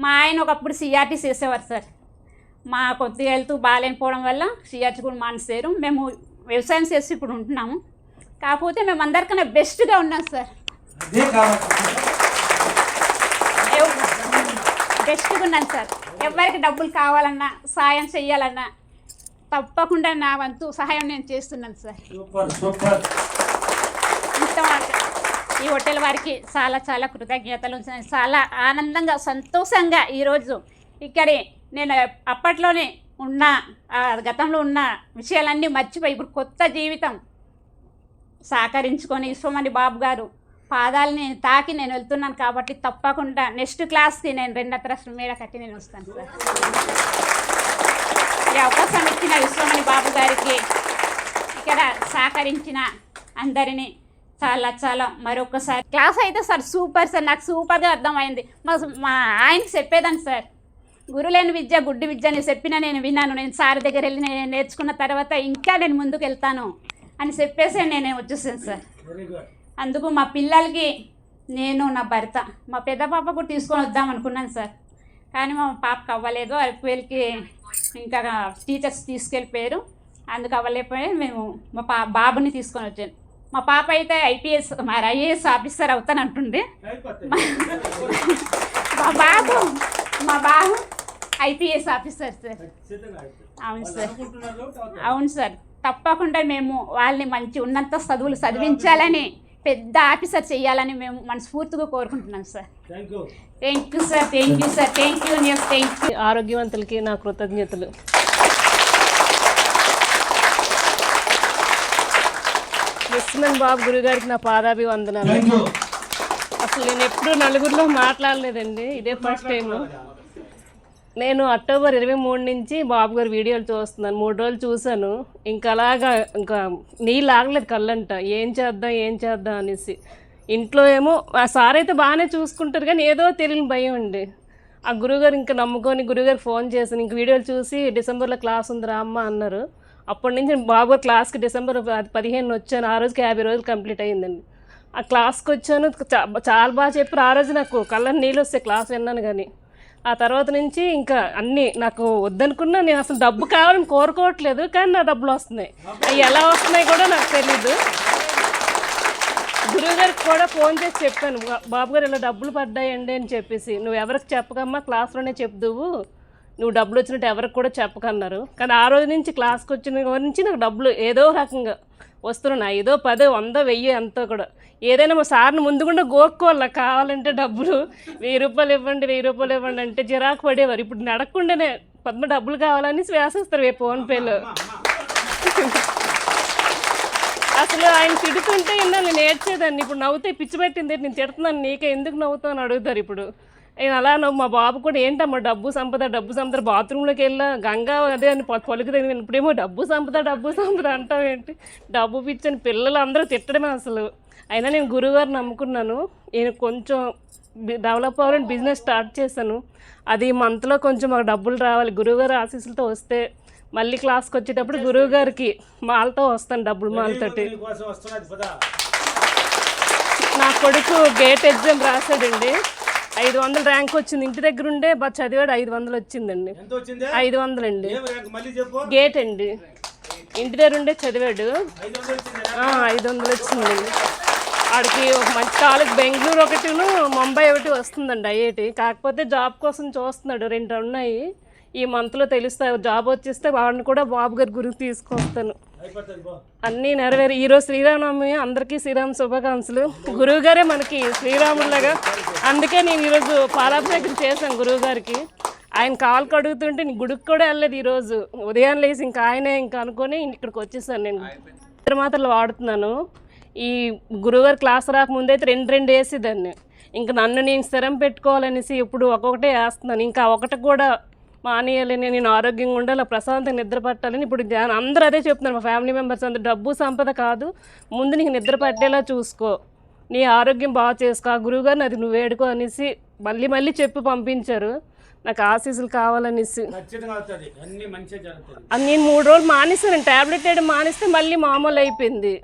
మా ఆయన ఒకప్పుడు CRT చేసేవారు సార్. మా కొద్దిగా హెల్త్ బాగాలేకపోవడం వల్ల CRT కూడా మానేశారు. మేము వ్యవసాయం చేసి ఇప్పుడు ఉంటున్నాము. కాకపోతే మేము అందరికన్నా బెస్ట్గా ఉన్నాం సార్. బెస్ట్గా ఉన్నాను సార్. ఎవరికి డబ్బులు కావాలన్నా, సాయం చెయ్యాలన్నా తప్పకుండా నా వంతు సహాయం నేను చేస్తున్నాను సార్. ఈ హోటల్ వారికి చాలా చాలా కృతజ్ఞతలు. చాలా ఆనందంగా, సంతోషంగా ఈరోజు ఇక్కడ నేను అప్పట్లోనే ఉన్న గతంలో ఉన్న విషయాలన్నీ మర్చిపోయి ఇప్పుడు కొత్త జీవితం సహకరించుకొని విశ్వమణి బాబు గారు పాదాలని తాకి నేను వెళ్తున్నాను కాబట్టి తప్పకుండా నెక్స్ట్ క్లాస్కి నేను 2 అంతస్తుల మేడ కట్టి నేను వస్తాను సార్. ఈ అవకాశం ఇచ్చిన విశ్వమణి బాబు గారికి, ఇక్కడ సహకరించిన అందరినీ చాలా చాలా మరొకసారి. క్లాస్ అయితే సార్ సూపర్ సార్, నాకు సూపర్గా అర్థమైంది. మా ఆయనకి చెప్పేదాన్ని సార్, గురులేని విద్య గుడ్డి విద్య అని చెప్పినా నేను విన్నాను. నేను సార్ దగ్గర వెళ్ళి నేను నేర్చుకున్న తర్వాత ఇంకా నేను ముందుకు వెళ్తాను అని చెప్పేసి నేను వచ్చేసాను సార్. అందుకు మా పిల్లలకి నేను, నా భర్త, మా పెద్ద పాప కూడా తీసుకొని వద్దాం అనుకున్నాను సార్. కానీ మా పాపకు అవ్వలేదు. వీళ్ళకి ఇంకా టీచర్స్ తీసుకెళ్ళిపోయారు, అందుకు అవ్వలేకపోయి మేము మా బాబుని తీసుకొని వచ్చాను. మా పాప అయితే ఐఏఎస్ ఆఫీసర్ అవుతానంటుంది. మా బాబు ఐపీఎస్ ఆఫీసర్ సార్. అవును సార్, అవును సార్. తప్పకుండా మేము వాళ్ళని మంచి ఉన్నత చదువులు చదివించాలని, పెద్ద ఆఫీసర్ చేయాలని మేము మనస్ఫూర్తిగా కోరుకుంటున్నాం sir. Thank you sir, thank you sir, thank you thank you. ఆరోగ్యవంతులకి నా కృతజ్ఞతలు. విశ్వమణి బాబు గురుగారికి నా పాదాభివందనాలు. అసలు నేను ఎప్పుడూ నలుగురిలో మాట్లాడలేదండి, ఇదే ఫస్ట్ టైం. నేను అక్టోబర్ 23 నుంచి బాబు గారు వీడియోలు చూస్తున్నాను. 3 రోజులు చూశాను, ఇంకా అలాగా ఇంకా నీళ్ళు ఆగలేదు కళ్ళంట. ఏం చేద్దాం అనేసి ఇంట్లో ఏమో ఆ సార్ అయితే బాగానే చూసుకుంటారు, కానీ ఏదో తెలియని భయం అండి. ఆ గురుగారు ఇంకా నమ్ముకొని గురుగారికి ఫోన్ చేశాను. ఇంక వీడియోలు చూసి డిసెంబర్లో క్లాస్ ఉందిరా అమ్మ అన్నారు. అప్పటి నుంచి బాబు గారు క్లాస్కి డిసెంబర్ 15 వచ్చాను. ఆ రోజుకి 50 రోజులు కంప్లీట్ అయ్యిందండి. ఆ క్లాస్కి వచ్చాను, చాలా బాగా చెప్పారు. ఆ రోజు నాకు కళ్ళని నీళ్ళు వస్తే క్లాస్ విన్నాను. కానీ ఆ తర్వాత నుంచి ఇంకా అన్నీ నాకు వద్దనుకున్నా. నేను అసలు డబ్బు కావాలని కోరుకోవట్లేదు, కానీ నా డబ్బులు వస్తున్నాయి. అవి ఎలా వస్తున్నాయి కూడా నాకు తెలీదు. గురువుగారికి కూడా ఫోన్ చేసి చెప్పాను, బాబు గారు ఇలా డబ్బులు పడ్డాయండి అని చెప్పేసి. నువ్వు ఎవరికి చెప్పకమ్మా, క్లాస్లోనే చెప్దువు, నువ్వు డబ్బులు వచ్చినట్టు ఎవరికి కూడా చెప్పకన్నారు. కానీ ఆ రోజు నుంచి క్లాస్కి వచ్చిన నుంచి నాకు డబ్బులు ఏదో రకంగా వస్తున్నాయి. 5, 10, 100, 1000 ఎంతో కూడా. ఏదైనా మా సార్ని ముందుకుండా గోక్కోవాలా, కావాలంటే డబ్బులు 1000 రూపాయలు ఇవ్వండి, 1000 రూపాయలు ఇవ్వండి అంటే జిరాకు పడేవారు. ఇప్పుడు నడకుండానే పద్మ డబ్బులు కావాలని వేసేస్తారు ఫోన్పేలో. అసలు ఆయన తిడుతుంటే నేను నేర్చేదాన్ని. ఇప్పుడు నవ్వుతే పిచ్చి పెట్టింది, నేను తిడుతున్నాను నీకే, ఎందుకు నవ్వుతావు అని అడుగుతారు. ఇప్పుడు నేను అలా మా బాబు కూడా ఏంటమ్మా డబ్బు సంపద బాత్రూంలోకి వెళ్ళా గంగా అదే అని పలుకుతుంది. ఇప్పుడేమో డబ్బు సంపద అంటావు ఏంటి, డబ్బు పిచ్చని పిల్లలు అందరూ తిట్టడమే అసలు. అయినా నేను గురువుగారు నమ్ముకున్నాను. నేను కొంచెం డెవలప్ అవ్వాలని బిజినెస్ స్టార్ట్ చేశాను. అది మంత్లో కొంచెం మాకు డబ్బులు రావాలి, గురువుగారు ఆశీస్సులతో వస్తే మళ్ళీ క్లాస్కి వచ్చేటప్పుడు గురువుగారికి మాలతో వస్తాను, డబ్బులు మాలతోటి. నా కొడుకు గేట్ ఎగ్జామ్ రాశాడండి, 500 ర్యాంక్ వచ్చింది. ఇంటి దగ్గర ఉండే చదివాడు, 500 వచ్చిందండి. 500 అండి, గేట్ అండి. ఇంటి దగ్గర ఉండే చదివాడు, 500 వచ్చిందండి. వాడికి ఒక మంచి కాలేజ్ బెంగళూరు ఒకటిను ముంబై ఒకటి వస్తుందండి ఐఐటి. కాకపోతే జాబ్ కోసం చూస్తున్నాడు, 2 ఉన్నాయి. ఈ మంత్లో తెలుస్తాయి. జాబ్ వచ్చేస్తే వాడిని కూడా బాబు గారి గురికి తీసుకొస్తాను. అన్నీ నెరవేరు. ఈరోజు శ్రీరామనవమి, అందరికీ శ్రీరామ శుభాకాంక్షలు. గురువు గారే మనకి శ్రీరాములాగా, అందుకే నేను ఈరోజు పాలాభిషేకం చేశాను గురువు గారికి. ఆయన కాలు కడుగుతుంటే నీ గుడికి కూడా వెళ్ళలేదు ఈరోజు. ఉదయం లేసి ఇంకా ఆయనే ఇంకా అనుకొని ఇక్కడికి వచ్చేసాను. నేను ఇద్దరు మాత్రలు వాడుతున్నాను. ఈ గురువుగారు క్లాస్ రాకముందు అయితే 2 వేసేదాన్ని. ఇంకా నన్ను నేను స్థిరం పెట్టుకోవాలనేసి ఇప్పుడు ఒక్కొక్కటే వేస్తున్నాను. ఇంకా ఒకటి కూడా మానేయాలని, నేను ఆరోగ్యంగా ఉండాలి, ప్రశాంతంగా నిద్ర పట్టాలని ఇప్పుడు అందరూ అదే చెప్తున్నారు. మా ఫ్యామిలీ మెంబర్స్ అందరూ డబ్బు సంపద కాదు, ముందు నీకు నిద్ర పట్టేలా చూసుకో, నీ ఆరోగ్యం బాగా చేసుకో, ఆ గురువుగారిని అది నువ్వు వేడుకో అనేసి మళ్ళీ చెప్పి పంపించారు. నాకు ఆశీస్సులు కావాలనేసి నేను 3 రోజులు మానేసాను. ట్యాబ్లెట్ వేయడం మానేస్తే మళ్ళీ మామూలు అయిపోయింది.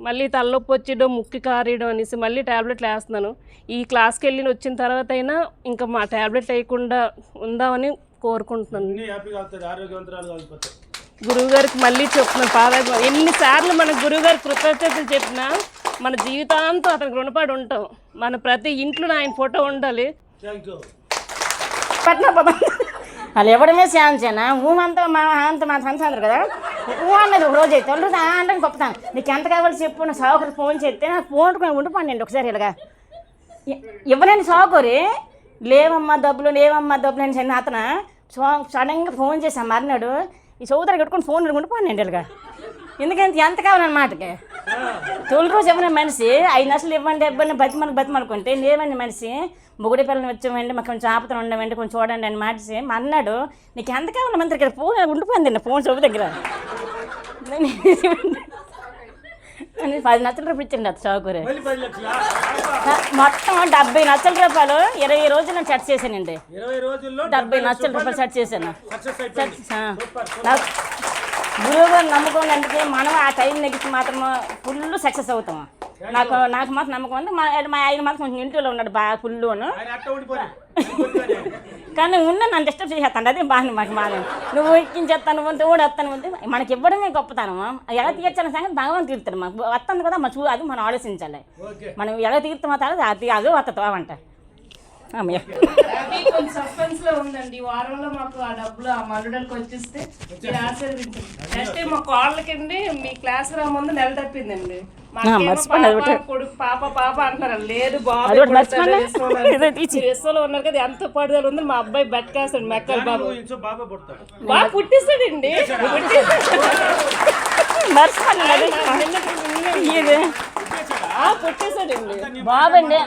మళ్ళీ తలనొప్పి వచ్చేయడం, ముక్కి కారేయడం అనేసి మళ్ళీ ట్యాబ్లెట్లు వేస్తున్నాను. ఈ క్లాస్కి వెళ్ళి వచ్చిన తర్వాత అయినా ఇంకా మా ట్యాబ్లెట్ వేయకుండా ఉందామని కోరుకుంటున్నాను. గురువుగారికి మళ్ళీ చెప్తున్నాను, ఎన్నిసార్లు మన గురువుగారికి కృతజ్ఞతలు చెప్పినా మన జీవితాంతం అతనికి రుణపడి ఉంటాం. మన ప్రతి ఇంట్లో ఆయన ఫోటో ఉండాలి. వాళ్ళు ఎవడమే శాంతేనా ఊహంతా మా సంచారు కదా, ఊ అన్నది ఒక రోజు అయితే వాళ్ళు అంటే గొప్పతాను. నీకు ఎంత కావాలి చెప్పు, నా సావుకరికి ఫోన్ చేస్తే నాకు ఫోన్ ఉండిపోండి ఒకసారి ఇలాగా ఇవ్వలేని సావుకోరి లేవమ్మా డబ్బులు అని చిన్న అతను సడన్గా ఫోన్ చేశాను మర్నాడు ఈ చౌదరి కట్టుకొని ఫోన్ ఉండిపోయాను ఇలాగా. ఎందుకంటే ఎంత కావాలన్నమాటకి తొలి రోజు ఇవ్వని మనిషి 5 లక్షలు ఇవ్వండి బతిమనుకుంటే లేవండి మనిషి మొగుడి పిల్లలు వచ్చామండి మాకు కొంచెం ఆపతలు ఉండమండి కొంచెం చూడండి అని మాటిసి అన్నాడు. నీకు ఎంత కావాలి మంత్రి ఇక్కడ ఫోన్ ఉండిపోయిందండి ఫోన్ చెవు దగ్గర 10 లక్షల రూపాయలు ఇచ్చిండి అది చౌకూరి. మొత్తం 70 లక్షల రూపాయలు 20 రోజులు నేను సెట్ చేశానండి. 70 లక్షల రూపాయలు సెట్ చేశాను. గురువు గారు నమ్మకం అందుకే మనం ఆ టైం నెగిసి మాత్రం ఫుల్ సక్సెస్ అవుతాం. నాకు మాత్రం నమ్మకం ఉంది. మా ఆయన మాత్రం కొంచెం ఇంటిలో ఉన్నాడు బాగా ఫుల్లోను, కానీ ఉన్న నన్ను డిస్టర్బ్ చేసేస్తాను. అదే బాగా నువ్వు ఎక్కించేస్తాను ఉంటే కూడా వస్తాను ఉంటే మనకి ఇవ్వడమే గొప్పతనం. ఎలా తీర్చాలని సంగతి భగవాన్ తీరుతాడు. మాకు వస్తుంది కదా మా అది మనం ఆలోచించాలి. మనం ఎలా తీరుతామో అది అదే వస్తుంది అంట. కొంచెం సస్పెన్స్ లో ఉందండి. ఈ వారంలో మాకు ఆ డబ్బులు ఆ మల్లుడలకు వచ్చేస్తే నెక్స్ట్ మా కోళ్ళకండి మీ క్లాస్ రూమ్ ముందు నెల తప్పిందండి. కొడుకు పాప అంటారు. లేదు బాబు ఉన్నారు కదా ఎంత పడుదల ఉంది. మా అబ్బాయి బెట్కేస్తాడు మెక్కలు బాబు బాగా పుట్టిస్తాడండి. పుట్టేస్తాడండి బాబండి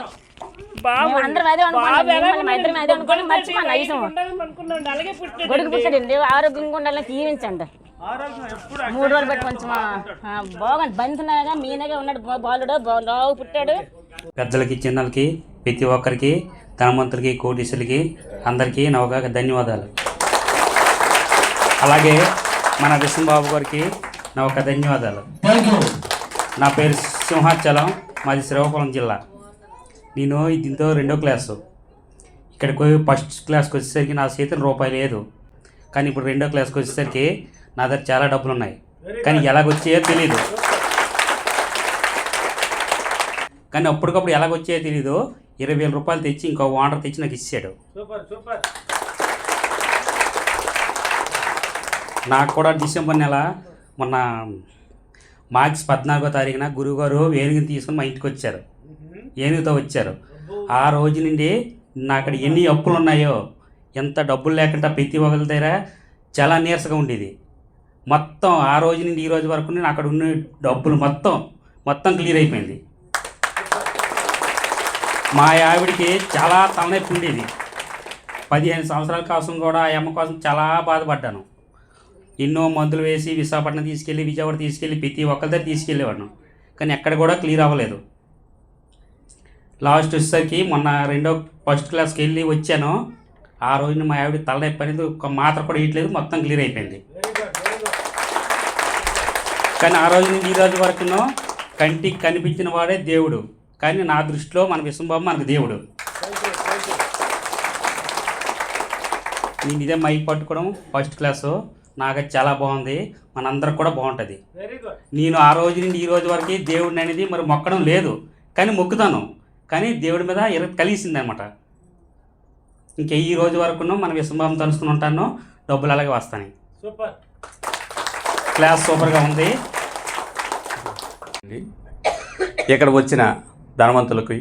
గొడుగు పుట్టాడండి. ఆరోగ్యంగా ఉండాలని దీవించండి. 3 రోజులు బట్టి కొంచెం బాగా బంతున్నగా మీనగా ఉన్నాడు. బాలుడు బాగు పుట్టాడు. పెద్దలకి చిన్నలకి ప్రతి ఒక్కరికి ధనవంతులకి కోటీసులకి అందరికీ నా ఒక ధన్యవాదాలు. అలాగే మన విష్ణుబాబు గారికి నా ఒక ధన్యవాదాలు. నా పేరు సింహాచలం, మాది శ్రీకాకుళం జిల్లా. నేను దీంతో 2వ క్లాసు. ఇక్కడికి ఫస్ట్ క్లాస్కి వచ్చేసరికి నా చేతిలో రూపాయి లేదు. కానీ ఇప్పుడు 2వ క్లాస్కి వచ్చేసరికి నా దగ్గర చాలా డబ్బులు ఉన్నాయి. కానీ ఎలాగొచ్చాయో తెలీదు. కానీ అప్పటికప్పుడు ఎలాగొచ్చాయో తెలీదు. 20,000 రూపాయలు తెచ్చి ఇంకో ఓనర్ తెచ్చి నాకు ఇచ్చాడు. నాకు కూడా డిసెంబర్ నెల మొన్న మార్చి 14వ తారీఖున గురువుగారు ఏనుగుని తీసుకుని మా ఇంటికి వచ్చారు. ఏనుగుతో వచ్చారు. ఆ రోజు నుండి నా అక్కడ ఎన్ని అప్పులు ఉన్నాయో, ఎంత డబ్బులు లేకుండా ప్రతి ఒక్కరి దగ్గర చాలా నీరసంగా ఉండేది. మొత్తం ఆ రోజు నుండి ఈ రోజు వరకు నేను అక్కడ ఉన్న డబ్బులు మొత్తం క్లియర్ అయిపోయింది. మా ఆవిడికి చాలా తలనొప్పి ఉండేది. 15 సంవత్సరాల కోసం కూడా ఆ అమ్మ కోసం చాలా బాధపడ్డాను. ఎన్నో మందులు వేసి విశాఖపట్నం తీసుకెళ్ళి విజయవాడ తీసుకెళ్ళి ప్రతి ఒక్కరి దగ్గర తీసుకెళ్ళేవాడిను. కానీ ఎక్కడ కూడా క్లియర్ అవ్వలేదు. లాస్ట్ వచ్చేసరికి మొన్న ఫస్ట్ క్లాస్కి వెళ్ళి వచ్చాను. ఆ రోజున మా ఆవిడ తలనొప్పి అనేది ఒక మాత్ర కూడా వేయట్లేదు, మొత్తం క్లియర్ అయిపోయింది. కానీ ఆ రోజు నుంచి ఈ రోజు వరకు కంటికి కనిపించిన వాడే దేవుడు. కానీ నా దృష్టిలో మన విష్ణుబాబు మనకు దేవుడు. నేను ఇదే మైక్ పట్టుకోవడం ఫస్ట్ క్లాసు నాకు చాలా బాగుంది. మనందరికి కూడా బాగుంటుంది. నేను ఆ రోజు నుండి ఈ రోజు వరకు దేవుడిని అనేది మరి మొక్కడం లేదు, కానీ మొక్కుతాను. కానీ దేవుడి మీద కలిసింది అనమాట. ఇంకా ఈ రోజు వరకు మన విష్ణుబాబుని తలుసుకుని ఉంటాను. డబ్బులు అలాగే వస్తాయి. క్లాస్ సూపర్గా ఉంది. ఇక్కడ వచ్చిన ధనవంతులకి,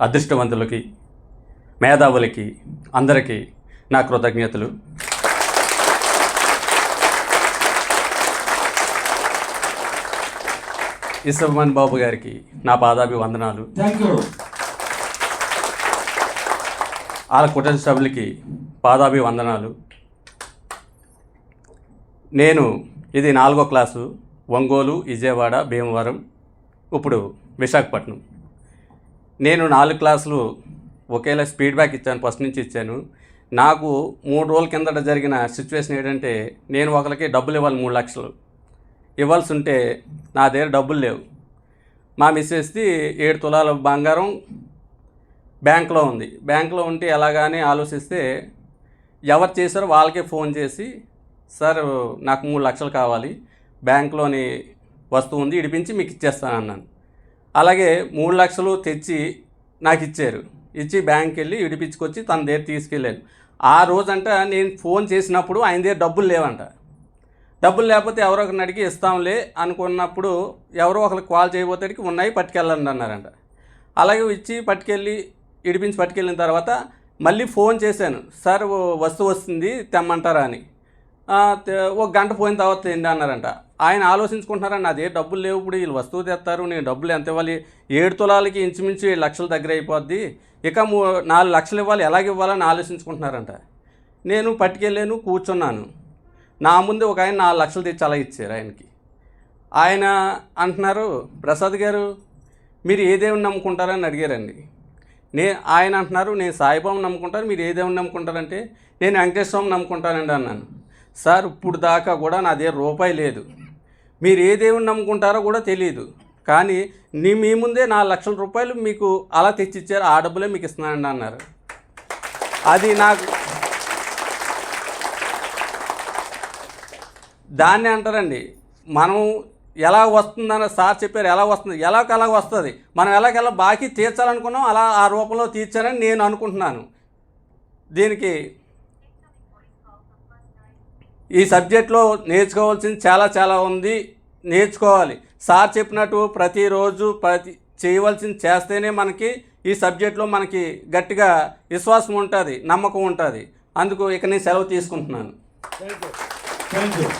అదృష్టవంతులకి, మేధావులకి అందరికీ నా కృతజ్ఞతలు. ఇసమన్ బాబు గారికి నా పాదాభివందనాలు. వాళ్ళ కుటుంబ సభ్యులకి పాదాభివందనాలు. నేను ఇది 4వ క్లాసు, ఒంగోలు, విజయవాడ, భీమవరం, ఇప్పుడు విశాఖపట్నం. నేను 4 క్లాసులు ఒకేలా స్పీడ్ బ్యాక్ ఇచ్చాను, ఫస్ట్ నుంచి ఇచ్చాను. నాకు 3 రోజుల కిందట జరిగిన సిచ్యువేషన్ ఏంటంటే, నేను ఒకరికి డబ్బులు ఇవ్వాలి, 3 లక్షలు ఇవ్వాల్సి ఉంటే నా దగ్గర డబ్బులు లేవు. మా మిస్సెస్ది 7 తులాల బంగారం బ్యాంకులో ఉంది. బ్యాంకులో ఉంటే ఎలాగానే ఆలోచిస్తే ఎవరు చేశారో వాళ్ళకే ఫోన్ చేసి, సార్ నాకు 3 లక్షలు కావాలి, బ్యాంకులోని వస్తువు ఉంది, ఇడిపించి మీకు ఇచ్చేస్తాను అన్నాను. అలాగే 3 లక్షలు తెచ్చి నాకు ఇచ్చారు. ఇచ్చి బ్యాంక్కి వెళ్ళి ఇడిపించుకొచ్చి తన దగ్గర తీసుకెళ్ళాను. ఆ రోజంట నేను ఫోన్ చేసినప్పుడు ఆయన దగ్గర డబ్బులు లేవంట. డబ్బులు లేకపోతే ఎవరో ఒకరిని అడిగి ఇస్తాంలే అనుకున్నప్పుడు ఎవరో ఒకరికి కాల్ చేయబోతాడికి ఉన్నాయి పట్టుకెళ్ళండి అన్నారంట. అలాగే ఇచ్చి పట్టుకెళ్ళి ఇడిపించి పట్టుకెళ్ళిన తర్వాత మళ్ళీ ఫోన్ చేశాను, సార్ వస్తువు వస్తుంది తెమ్మంటారా అని. ఒక గంట పోయిన తర్వాత ఏంటి అన్నారంట. ఆయన ఆలోచించుకుంటున్నారండి, అదే డబ్బులు లేవు, ఇప్పుడు వీళ్ళు వస్తువు తెస్తారు, నేను డబ్బులు ఎంత ఇవ్వాలి, 7 తులాలకి ఇంచుమించు 7 లక్షల దగ్గర అయిపోద్ది, ఇక 4 లక్షలు ఇవ్వాలి, ఎలాగ ఇవ్వాలని ఆలోచించుకుంటున్నారంట. నేను పట్టుకెళ్ళాను, కూర్చున్నాను. నా ముందు ఒక ఆయన 4 లక్షలు తెచ్చి అలా ఇచ్చారు ఆయనకి. ఆయన అంటున్నారు, ప్రసాద్ గారు మీరు ఏ దేవుని నమ్ముకుంటారని అడిగారండి. ఆయన అంటున్నారు, నేను సాయిబాబు నమ్ముకుంటాను, మీరు ఏ దేవుని నమ్ముకుంటారంటే నేను వెంకటేశ్వర స్వామి నమ్ముకుంటానండి అన్నాను. సార్ ఇప్పుడు దాకా కూడా నా దగ్గర రూపాయి లేదు, మీరు ఏ దేవుని నమ్ముకుంటారో కూడా తెలియదు, కానీ మీ ముందే 4 లక్షల రూపాయలు మీకు అలా తెచ్చిచ్చారు, ఆ డబ్బులే మీకు ఇస్తున్నానండి అన్నారు. అది నాకు దాన్ని అంటారండి, మనం ఎలా వస్తుందని సార్ చెప్పారు, ఎలా వస్తుంది, ఎలాగ వస్తుంది, మనం ఎలాగెలా బాకీ తీర్చాలనుకున్నాం అలా ఆ రూపంలో తీర్చారని నేను అనుకుంటున్నాను. దీనికి ఈ సబ్జెక్ట్లో నేర్చుకోవాల్సింది చాలా ఉంది, నేర్చుకోవాలి. సార్ చెప్పినట్టు ప్రతిరోజు చేయవలసింది చేస్తేనే మనకి ఈ సబ్జెక్ట్లో మనకి గట్టిగా విశ్వాసం ఉంటుంది, నమ్మకం ఉంటుంది. అందుకు ఇక నేను సెలవు తీసుకుంటున్నాను. Thank you.